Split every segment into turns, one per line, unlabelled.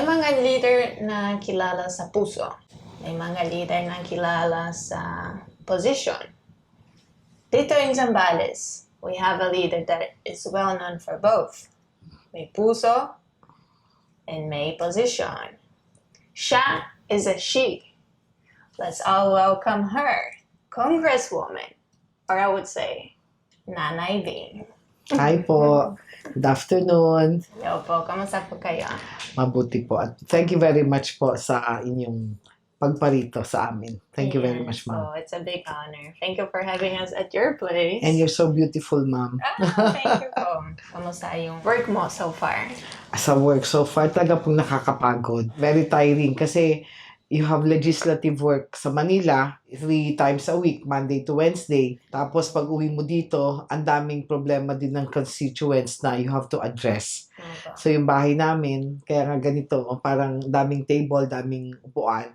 mga leader na kilala sa puso. May mga leader na kilala sa position. Dito in Zambales, we have a leader that is well known for both. May puso and may position. Siya is a she. Let's all welcome her, Congresswoman, or I would say, Nanay Bing.
Hi po. Good afternoon.
Hello po, kamusta po kayo?
Mabuti po. At thank you very much po sa inyong pagparito sa amin. Thank you very much, ma'am.
So it's a big honor. Thank you for having us at your place.
And you're so beautiful, ma'am.
Thank you po. Kamusta yung work mo so far?
Sa work so far, talaga pong nakakapagod. Very tiring kasi you have legislative work sa Manila 3 times a week, Monday to Wednesday. Tapos pag uwi mo dito, ang daming problema din ng constituents na you have to address.
Okay.
So yung bahay namin, kaya nga ganito, parang daming table, daming upuan.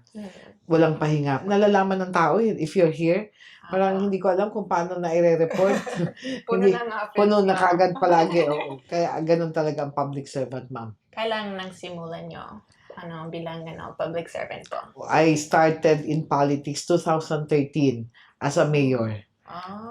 Walang pahinga. Nalalaman ng tao yun. If you're here, parang hindi ko alam kung paano na i-report.
Puno na nga.
Puno na kagad palagi. Oo. Kaya ganun talaga ang public servant, ma'am.
Kailan nagsimulan nyo? Bilang public servant po?
I started in politics 2013 as a mayor.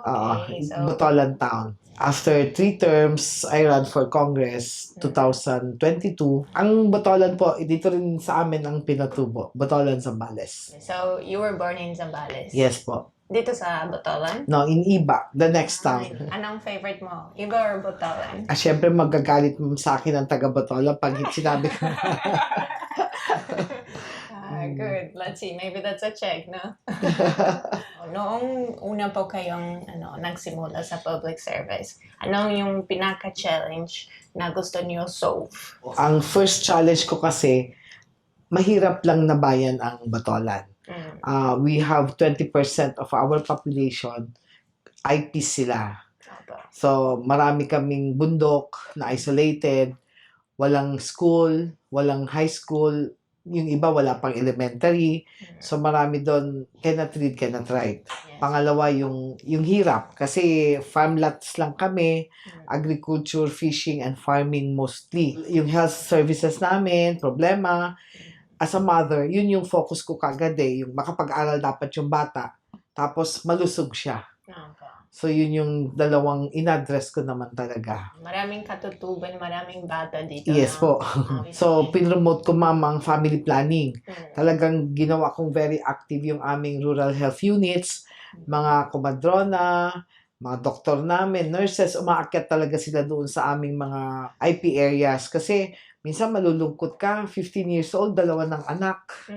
Okay. So,
Botolan Town. After 3 terms, I ran for Congress 2022. Ang Botolan po, dito rin sa amin ang pinatubo. Botolan, Zambales.
so you were born in Zambales?
Yes po.
Dito sa Botolan?
No, in Iba, the next town.
Anong favorite mo? Iba or Botolan?
Syempre magagalit mo sa akin ang taga Botolan pag sinabi ko.
Good. Let's see. Maybe that's a check, no? Noong una po kayong nagsimula sa public service, anong yung pinaka-challenge na gusto niyo solve?
Ang first challenge ko kasi, mahirap lang na bayan ang Botolan. We have 20% of our population, IPs sila. So, marami kaming bundok na isolated, walang school, walang high school, yung iba wala pang elementary. So, marami doon, cannot read, cannot write.
Yes.
Pangalawa, yung hirap. Kasi farm lots lang kami, agriculture, fishing, and farming mostly. Yung health services namin, problema. As a mother, yun yung focus ko kagad eh. Yung makapag-aral dapat yung bata. Tapos, malusog siya.
Okay.
So, yun yung dalawang in-address ko naman talaga.
Maraming katutuban, maraming bata dito.
Yes po. So, pinromote ko mama ang family planning. Talagang ginawa kong very active yung aming rural health units, mga kumadrona, mga doktor namin, nurses, umaakyat talaga sila doon sa aming mga IP areas. Kasi, minsan malulungkot ka, 15 years old, 2 ng anak.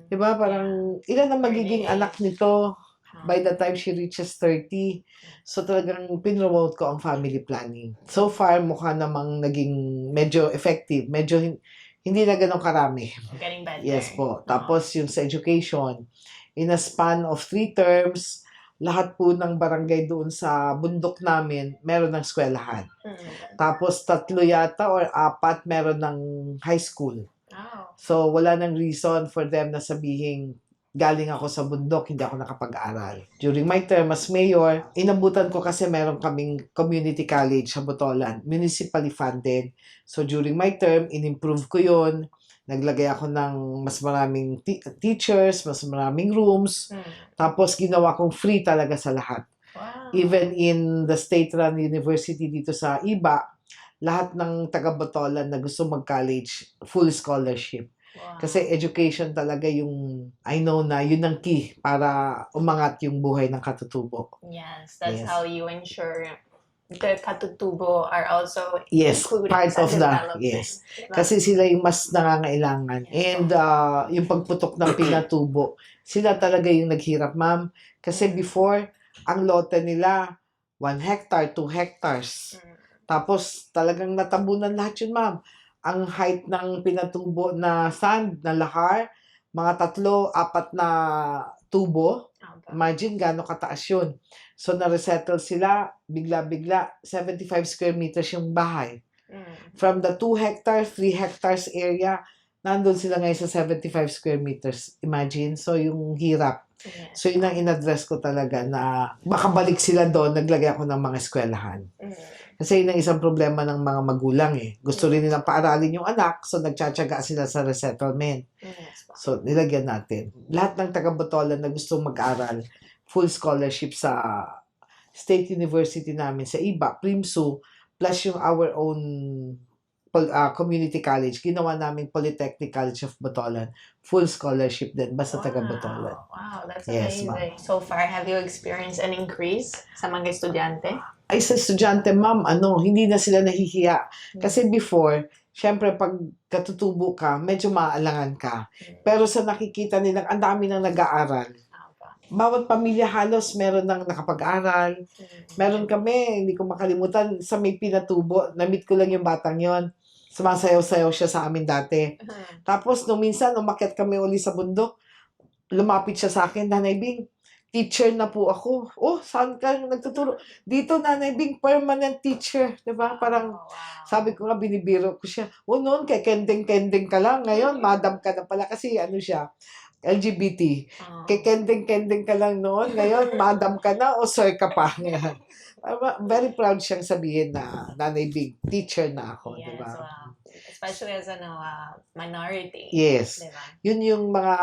Diba? Parang, ilan ang magiging anak nito? By the time she reaches 30. So talagang pinromote ko ang family planning. So far, mukha namang naging medyo effective. Medyo hindi na ganun karami.
Getting better.
Yes po. Tapos yung sa education, in a span of 3 terms, lahat po ng barangay doon sa bundok namin, meron ng eskwelahan. Tapos 3 yata or 4 meron ng high school. So wala nang reason for them na sabihin, galing ako sa bundok, hindi ako nakapag-aral. During my term as mayor, inabutan ko kasi meron kaming community college sa Botolan, municipally funded. So during my term, in-improve ko yun. Naglagay ako ng mas maraming teachers, mas maraming rooms. Tapos ginawa kong free talaga sa lahat.
Wow.
Even in the state-run university dito sa Iba, lahat ng taga-Botolan na gusto mag-college, full scholarship.
Wow.
Kasi education talaga yung, I know na, yun ang key para umangat yung buhay ng katutubo.
Yes, that's
Yes.
how you ensure the katutubo are also
Yes,
included
part
sa
of the,
development.
yes.
Diba?
Kasi sila yung mas nangangailangan. And yung pagputok ng pinatubo, sila talaga yung naghirap, ma'am. Kasi before, ang lote nila, 1 hectare, 2 hectares. Tapos talagang natabunan lahat yun, ma'am. Ang height ng pinatubo na sand, na lahar, mga 3-4 na tubo. Imagine gaano kataas yun. So, na-resettle sila, bigla-bigla, 75 square meters yung bahay. From the 2 hectares, 3 hectares area, nandun sila ngayon sa 75 square meters. Imagine. So, yung hirap. So, yun ang in-address ko talaga na makabalik sila doon, naglagay ako ng mga eskwelahan. Kasi yun ang isang problema ng mga magulang eh. Gusto rin nilang paaralin yung anak, so nagtsatsaga sila sa resettlement.
Yes po.
So, nilagyan natin. Lahat ng taga-Botolan na gusto mag-aral, full scholarship sa State University namin sa IBA, PRIMSU, plus yung our own community college, ginawa namin Polytechnic College of Botolan, full scholarship din, basta taga-Botolan.
Wow, that's
Yes,
amazing. So far, have you experienced an increase sa mga estudyante?
Ay, sa estudyante, ma'am, hindi na sila nahihiya. Kasi before, syempre, pag katutubo ka, medyo maaalangan ka. Pero sa nakikita nilang, ang dami nang nag-aaral. Bawat pamilya halos meron nang nakapag-aral. Meron kami, hindi ko makalimutan, sa may Pinatubo, na-meet ko lang yung batang yon. Sumasayaw-sayaw siya sa amin dati. Tapos, nung minsan, umakyat kami uli sa bundok, lumapit siya sa akin, Nanay Bing, teacher na po ako. Oh, saan ka nagtuturo? Dito, Nanay Bing, permanent teacher. Diba? Parang, sabi ko nga, binibiro ko siya. Oh, noon, kay kending-kending ka lang. Ngayon, madam ka na pala. Kasi, siya, LGBT. Kay kending-kending ka lang noon. Ngayon, madam ka na o sir ka pa. Ngayon. Very proud siyang sabihin na Nanay Bing, teacher na ako.
Yes,
Diba?
wow. Especially as a minority.
Yes.
Diba?
Yun yung mga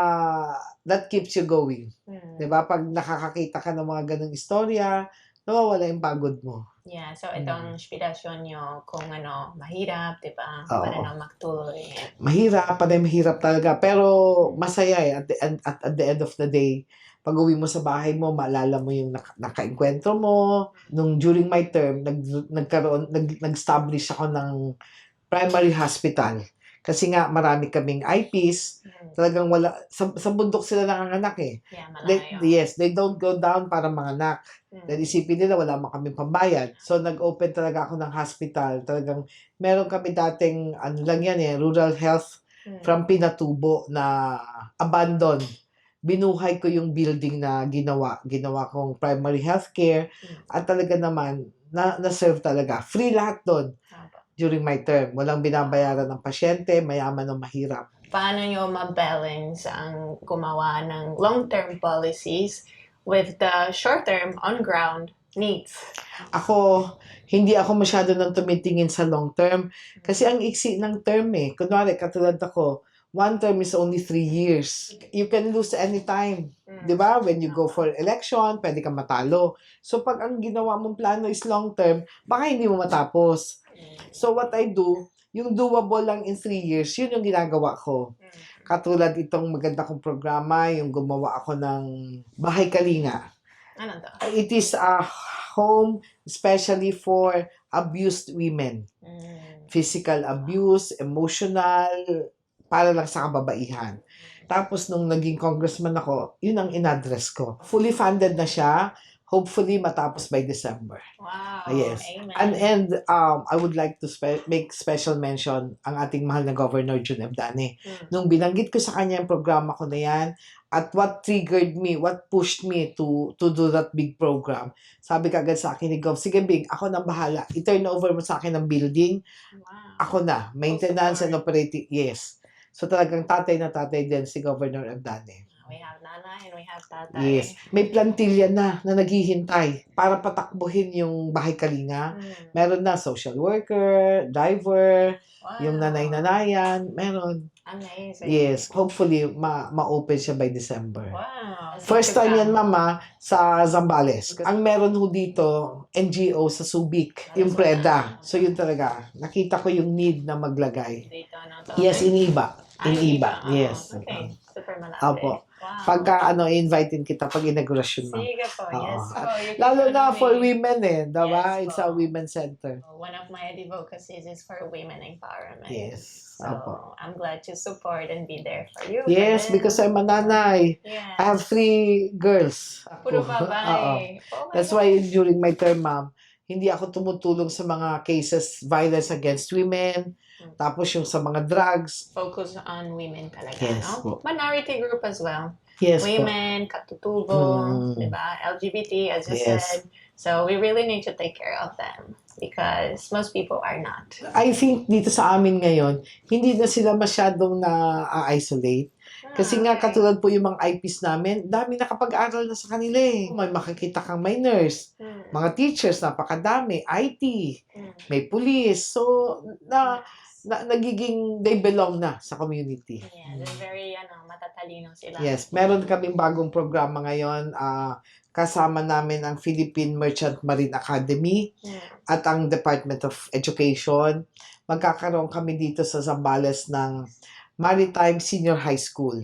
that keeps you going. Diba? Pag nakakakita ka ng mga ganong istorya, nawawala yung pagod mo.
Yeah, so itong inspirasyon nyo kung mahirap, diba?
Oo.
Para na magtuloy.
Mahirap talaga. Pero masaya eh. At the end of the day, pag uwi mo sa bahay mo, maalala mo yung naka-enkwentro mo. Nung during my term, nag-establish ako ng primary hospital. Kasi nga, marami kaming IPs. Talagang wala, sa bundok sila nanganganak eh.
Yeah, malayo.
They don't go down para manganak. Dahil isipin nila, wala man kaming pambayad. So, nag-open talaga ako ng hospital. Talagang, meron kami dating, rural health from Pinatubo na abandoned. Binuhay ko yung building na ginawa. Ginawa kong primary healthcare. At talaga naman, na-serve talaga. Free lahat doon during my term. Walang binabayaran ng pasyente, mayaman o mahirap.
Paano nyo ma-balance ang gumawa ng long-term policies with the short-term, on-ground needs?
Hindi ako masyado nang tumitingin sa long-term. Kasi ang iksi ng term eh. Kunwari, katulad ako, one term is only 3 years. You can lose anytime. Diba? When you go for election, pwede kang matalo. So, pag ang ginawa mong plano is long-term, baka hindi mo matapos. So, what I do, yung doable lang in 3 years, yun yung ginagawa ko. Katulad itong maganda kong programa, yung gumawa ako ng Bahay Kalinga.
Ano to?
It is a home especially for abused women. Physical abuse, emotional, para lang sa kababaihan. Tapos, nung naging congressman ako, yun ang in-address ko. Fully funded na siya. Hopefully, matapos by December.
Wow.
Yes.
Amen.
And I would like to make special mention ang ating mahal na Governor Jun Evdane. Nung binanggit ko sa kanya yung programa ko na yan, at what triggered me, what pushed me to do that big program, sabi kagad sa akin ni Gov, sige Big, ako nang bahala. I-turn over mo sa akin ng building.
Wow.
Ako na. Maintenance and operating. Yes. So talagang tatay na tatay din si Governor Evdane.
We have nanay and we have tatay.
Yes. May plantilla na naghihintay para patakbuhin yung Bahay Kalinga. Meron na social worker, driver, yung nanay-nanayan, meron.
Amazing.
Yes. Hopefully, ma-open siya by December.
Wow.
First time yan, Mama, sa Zambales. Ang meron ho dito, NGO sa Subic, yung PREDA. So yun talaga. Nakita ko yung need na maglagay.
Dito,
Yes, in Iba. In Iba, yes.
Okay. Super malapit.
Opo.
Wow.
Pagka invite kita pag inaugurasyon mo.
Sige po, yes po. You
Lalo
can
na
join
for
me.
women diba?
Yes
It's
po.
a women's center.
One of my advocacies is for women empowerment.
Yes.
So,
Opo.
I'm glad to support and be there for you.
Yes,
for them.
because I'm a nanay.
Yes.
I have 3 girls.
Puro
Oo.
babae. Oh my
That's
God.
why during my term, ma'am, hindi ako tumutulong sa mga cases, violence against women, tapos yung sa mga drugs.
Focus on women talaga,
Yes
no?
po.
Minority group as well.
Yes po.
Women, katutubo, diba? LGBT, as you
Yes.
said. So, we really need to take care of them because most people are not.
I think dito sa amin ngayon, hindi na sila masyadong na-isolate. Kasi nga, katulad po yung mga IPs namin, dami nakapag-aral na sa kanila eh. May makikita kang may nurse, mga teachers, napakadami, IT, may police. So, nagiging they belong na sa community.
Yeah, they're very, matatalino sila.
Yes, meron kaming bagong programa ngayon. Kasama namin ang Philippine Merchant Marine Academy at ang Department of Education. Magkakaroon kami dito sa Zambales ng Maritime Senior High School.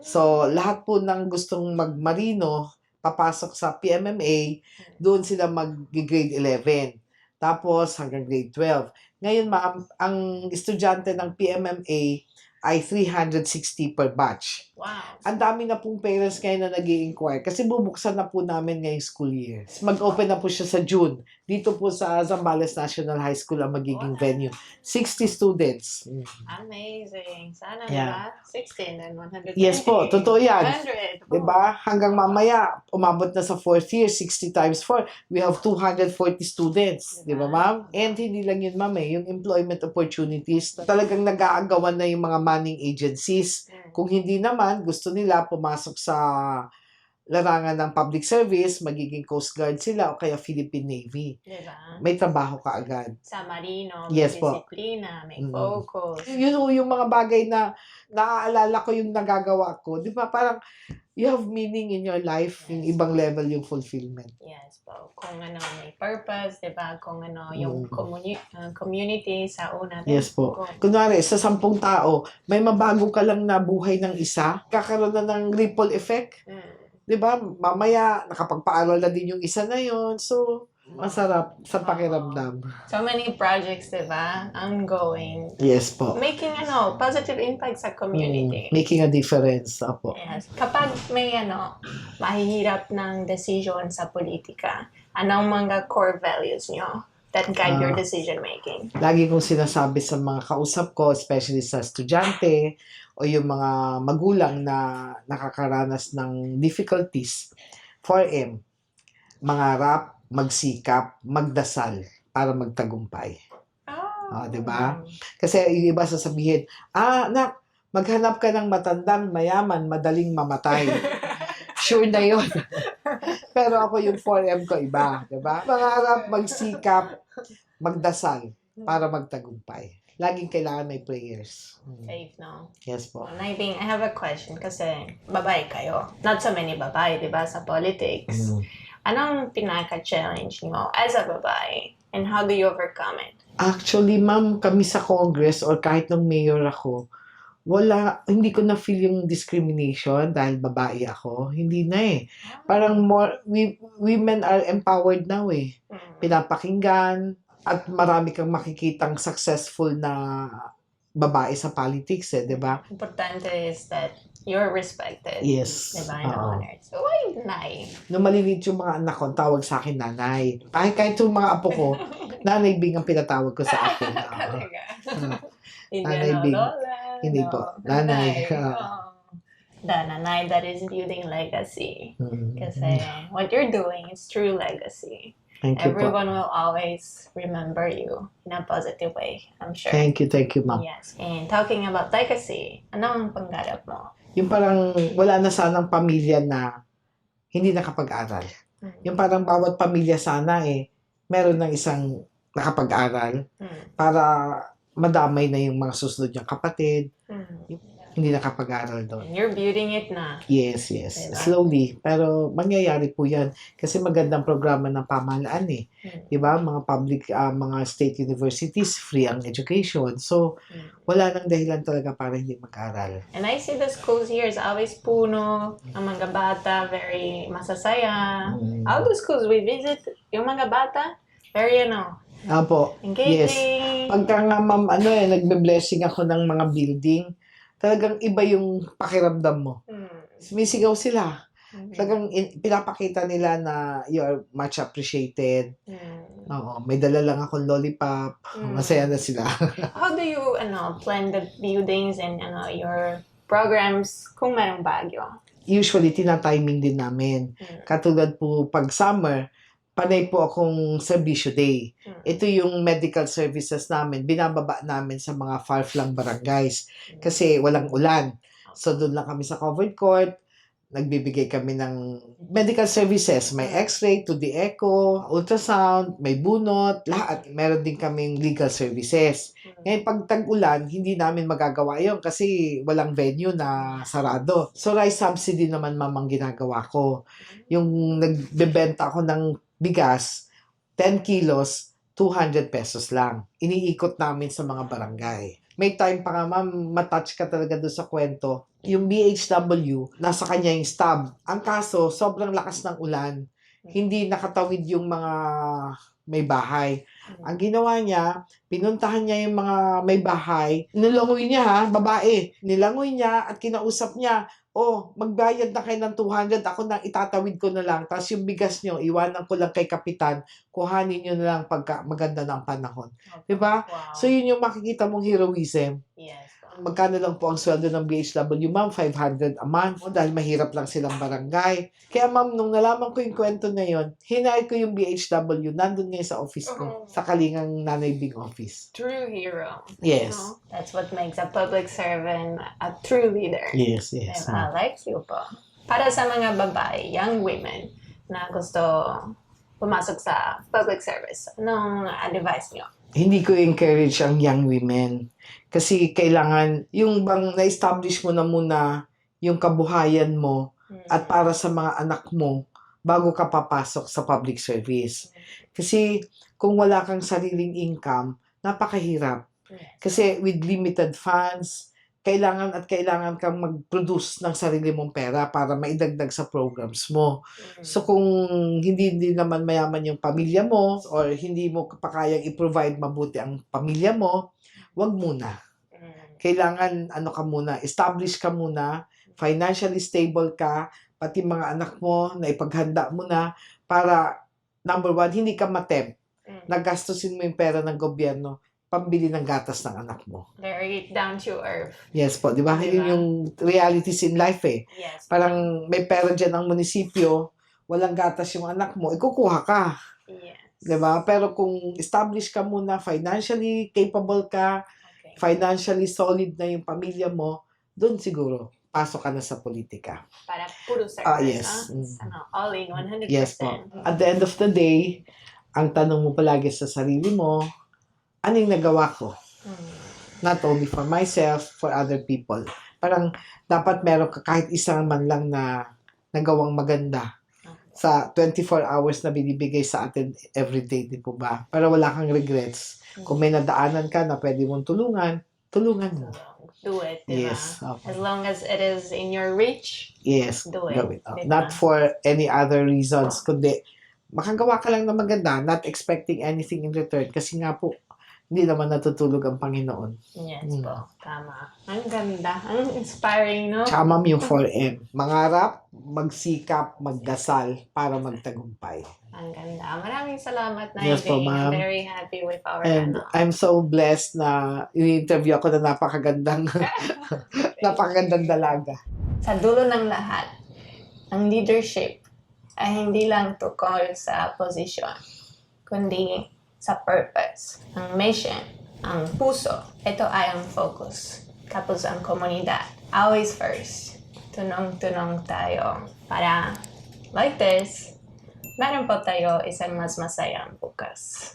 So, lahat po ng gustong magmarino, papasok sa PMMA, doon sila mag-grade 11. Tapos hanggang grade 12. Ngayon, ma'am, ang estudyante ng PMMA ay 360 per batch.
Wow.
Ang dami na pong parents ngayon na nag-i-inquire kasi bubuksan na po namin ngayong school year. Mag-open na po siya sa June. Dito po sa Zambales National High School ang magiging venue. 60 students.
Amazing. Sana,
Yeah.
diba? 16 and 120.
Yes po, totoo yan.
100.
Diba? Hanggang mamaya, umabot na sa 4th year, 60 times 4, we have 240 students. Diba, ma'am? And hindi lang yun, ma'am, yung employment opportunities, talagang nag-aagawan na yung mga manning agencies. Kung hindi naman, gusto nila pumasok sa larangan ng public service, magiging Coast Guard sila o kaya Philippine Navy.
Diba?
May trabaho ka agad.
Sa marino,
Yes
may
po.
disiplina, may focus.
Yun yung mga bagay na naaalala ko yung nagagawa ko. Di ba? Parang you have meaning in your life, yung ibang level yung fulfillment.
Yes po. Kung may purpose, diba? Kung yung community sa una.
Yes po. Kunwari, sa 10 tao, may mabago ka lang na buhay ng isa, kakaroon na ng ripple effect. Di ba? Mamaya, nakapagpaaral na din yung isa na yon. So, masarap sa pakiramdam.
So many projects, diba? Ongoing.
Yes po.
Making, positive impact sa community.
Making a difference. Apo.
Yes. Kapag may, mahihirap ng decision sa politika, anong mga core values nyo that guide your decision making?
Lagi kong sinasabi sa mga kausap ko, especially sa estudyante o yung mga magulang na nakakaranas ng difficulties, 4M, mangarap, magsikap, magdasal para magtagumpay. Di ba? Kasi yung iba sasabihin, anak, maghanap ka ng matandang, mayaman, madaling mamatay. Sure na yun. Pero ako yung 4M ko iba, di ba? Mangarap, magsikap, magdasal para magtagumpay. Laging kailangan may prayers.
Safe, no?
Yes po.
I have a question kasi babae kayo. Not so many babae, di ba, sa politics. Anong pinaka-challenge nyo as a babae? And how do you overcome it?
Actually, ma'am, kami sa Congress or kahit nung mayor ako, hindi ko na-feel yung discrimination dahil babae ako. Hindi na eh. Parang women are empowered now eh. Pinapakinggan at marami kang makikitang successful na babae sa politics eh, di ba?
Importante is that you're respected.
Yes.
Diba? And honored. So, why nanay?
Nung maliliit yung mga anak ko, tawag sa akin nanay. Kahit yung mga apo ko, nanay Bing ang pinatawag ko sa akin.
Talaga?
Nanay Bing.
Lola.
Hindi po. Nanay.
The nanay that is building legacy. Kasi what you're doing is true legacy.
Thank you po.
Everyone will always remember you in a positive way, I'm sure.
Thank you, ma'am.
Yes. And talking about legacy, anong pangarap mo?
Yung parang wala na sanang pamilya na hindi nakapag-aral. Yung parang bawat pamilya sana meron ng isang nakapag-aral para madamay na yung mga susunod niyang kapatid. Hindi nakapag-aral doon.
You're building it na.
Yes.
Diba?
Slowly. Pero mangyayari po yan. Kasi magandang programa ng pamahalaan eh. Diba? Mga public, mga state universities, free ang education. So, wala nang dahilan talaga para hindi mag-aral.
And I see the schools here is always puno, ang mga bata, very masasaya. All the schools we visit, yung mga bata, very,
Apo. Yes.
engaging.
Pagka nga ma'am, nagbe-blessing ako ng mga building, talagang iba yung pakiramdam mo. Sumisigaw sila. Talagang pinapakita nila na you're much appreciated. Oo, may dala lang akong lollipop. Masaya na sila.
How do you plan the buildings and your programs kung merong bagyo?
Usually, tinatiming din namin. Katulad po pag summer, panay po akong Serbisyo Day. Ito yung medical services namin. Binababa namin sa mga far-flung barangays kasi walang ulan. So, doon lang kami sa covered court. Nagbibigay kami ng medical services. May x-ray, 2D echo, ultrasound, may bunot, lahat. Meron din kaming legal services. Ngayon, pag tag-ulan, hindi namin magagawa yon kasi walang venue na sarado. So, rice subsidy naman mamang ginagawa ko. Yung nagbebenta ako ng bigas, 10 kilos, 200 pesos lang. Iniikot namin sa mga barangay. May time pa nga, ma'am, matouch ka talaga doon sa kwento. Yung BHW, nasa kanya yung stab. Ang kaso, sobrang lakas ng ulan. Hindi nakatawid yung mga may bahay. Ang ginawa niya, pinuntahan niya yung mga may bahay. Nilangoy niya ha, babae. Nilangoy niya at kinausap niya, oh, magbayad na kayo ng 200, ako nang itatawid ko na lang. Tapos yung bigas nyo, iwanan ko lang kay kapitan, kuhanin nyo na lang pagka maganda ng panahon. Diba?
Wow.
So yun yung makikita mong heroism.
Yes.
Magkano lang po ang sweldo ng BHW, ma'am? 500 a month. Dahil mahirap lang silang barangay. Kaya ma'am, nung nalaman ko yung kwento na yun, hinayad ko yung BHW, nandun ngayon sa office ko, sa Kalingang Nanay Bing office.
True hero.
Yes.
No? That's what makes a public servant a true leader.
Yes, yes.
Diba? Like you po. Para sa mga babae, young women, na gusto pumasok sa public service, anong advice nyo?
Hindi ko encourage ang young women. Kasi kailangan, yung bang na-establish mo na muna yung kabuhayan mo at para sa mga anak mo bago ka papasok sa public service. Kasi kung wala kang sariling income, napakahirap. Kasi with limited funds, kailangan kang mag-produce ng sarili mong pera para maidagdag sa programs mo. So kung hindi naman mayaman yung pamilya mo or hindi mo pa kayang i-provide mabuti ang pamilya mo, wag muna. Kailangan ka muna, establish ka muna, financially stable ka, pati mga anak mo na ipaghanda mo na para number 1, hindi ka matempt. Nagastusin mo yung pera ng gobyerno pambili ng gatas ng anak mo.
Very down to earth.
Yes po, di ba?
Diba?
Yun yung realities in life eh.
Yes.
Parang may pera dyan ang munisipyo, walang gatas yung anak mo, ikukuha ka.
Yes.
Di ba? Pero kung establish ka muna, financially capable ka, financially solid na yung pamilya mo, doon siguro, pasok ka na sa politika.
Para puro service,
yes.
All in, 100%.
Yes po. At the end of the day, ang tanong mo palagi sa sarili mo, ano yung nagawa ko? Not only for myself, for other people. Parang dapat meron ka kahit isang man lang na nagawang maganda sa 24 hours na binibigay sa atin everyday, di po ba? Para wala kang regrets. Kung may nadaanan ka na pwede mong tulungan mo.
Do it, diba?
Yes. Okay.
As long as it is in your reach,
Yes.
do it.
Gawin.
Diba?
Not for any other reasons, kundi makagawa ka lang ng maganda, not expecting anything in return. Kasi nga po, hindi naman natutulog ang Panginoon.
Yes po, tama. Ang ganda. Ang inspiring, no?
Tsaka ma'am yung 4M. Mangarap, magsikap, magdasal para magtagumpay.
Ang ganda. Maraming salamat na
Yes po, ma'am.
I'm very happy with our
And I'm so blessed na i-interview ako na napakagandang dalaga.
Sa dulo ng lahat, ang leadership ay hindi lang tukol sa position, kundi sa purpose, ang mission, ang puso. Ito ay ang focus. Tapos ang komunidad. Always first. Tunong-tunong tayo. Para, like this, meron po tayo isang mas masayang bukas.